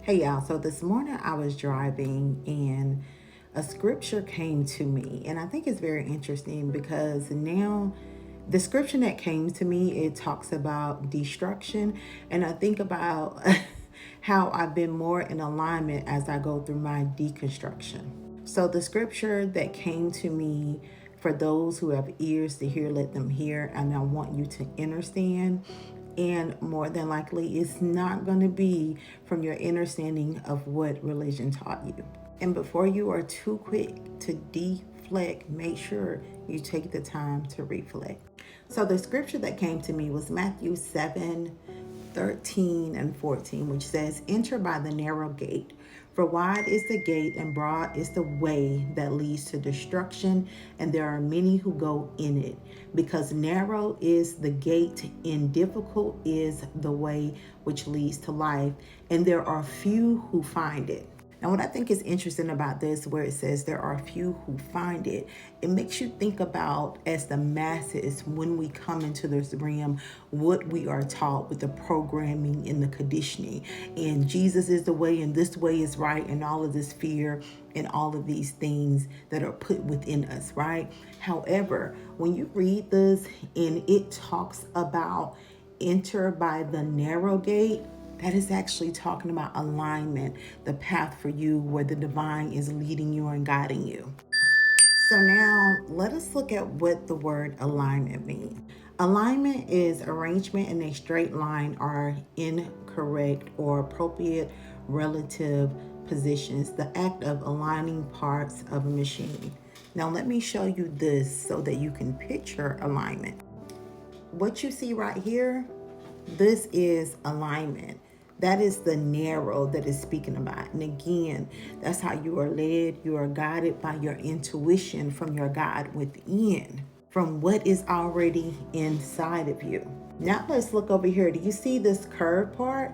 Hey y'all, so this morning I was driving and a scripture came to me, and I think it's very interesting because now the scripture that came to me, it talks about destruction, and I think about how I've been more in alignment as I go through my deconstruction. So the scripture that came to me, for those who have ears to hear, let them hear, and I want you to understand. And more than likely, it's not going to be from your understanding of what religion taught you. And before you are too quick to deflect, make sure you take the time to reflect. So the scripture that came to me was Matthew 7:13 and 14, which says, "Enter by the narrow gate. For wide is the gate and broad is the way that leads to destruction, and there are many who go in it. Because narrow is the gate and difficult is the way which leads to life, and there are few who find it." Now, what I think is interesting about this, where it says there are few who find it, it makes you think about, as the masses, when we come into this realm, what we are taught with the programming and the conditioning. And Jesus is the way, and this way is right, and all of this fear and all of these things that are put within us, right? However, when you read this and it talks about enter by the narrow gate, that is actually talking about alignment, the path for you where the divine is leading you and guiding you. So now let us look at what the word alignment means. Alignment is arrangement in a straight line or incorrect or appropriate relative positions, the act of aligning parts of a machine. Now let me show you this so that you can picture alignment. What you see right here, this is alignment. That is the narrow that is speaking about. And again, that's how you are led. You are guided by your intuition from your God within, from what is already inside of you. Now let's look over here. Do you see this curved part?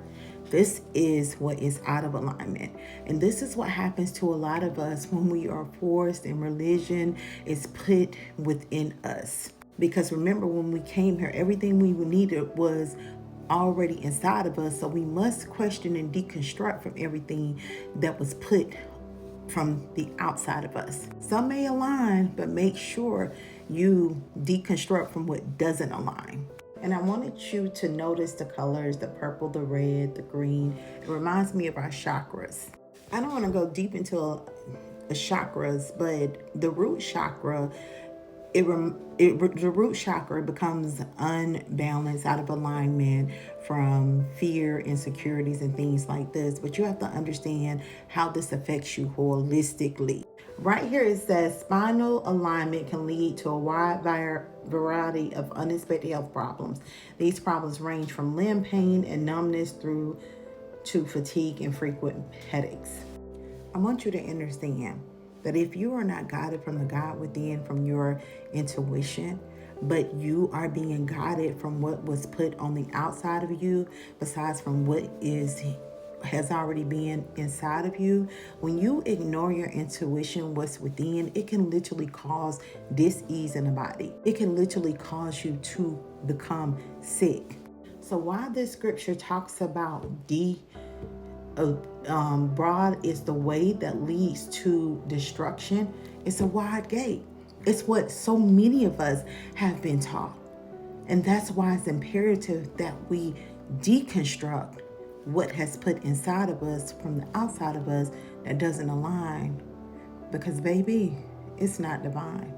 This is what is out of alignment. And this is what happens to a lot of us when we are forced and religion is put within us. Because remember, when we came here, everything we needed was already inside of us. So we must question and deconstruct from everything that was put from the outside of us. Some may align, but make sure you deconstruct from what doesn't align. And I wanted you to notice the colors, the purple, the red, the green. It reminds me of our chakras. I don't want to go deep into the chakras, but the root chakra, the root chakra becomes unbalanced, out of alignment from fear, insecurities, and things like this. But you have to understand how this affects you holistically. Right here it says spinal alignment can lead to a wide variety of unexpected health problems. These problems range from limb pain and numbness through to fatigue and frequent headaches. I want you to understand that if you are not guided from the God within, from your intuition, but you are being guided from what was put on the outside of you, besides from what has already been inside of you, when you ignore your intuition, what's within, it can literally cause dis-ease in the body. It can literally cause you to become sick. So while this scripture talks about broad is the way that leads to destruction, it's a wide gate. It's what so many of us have been taught. And that's why it's imperative that we deconstruct what has put inside of us from the outside of us that doesn't align. Because baby, it's not divine.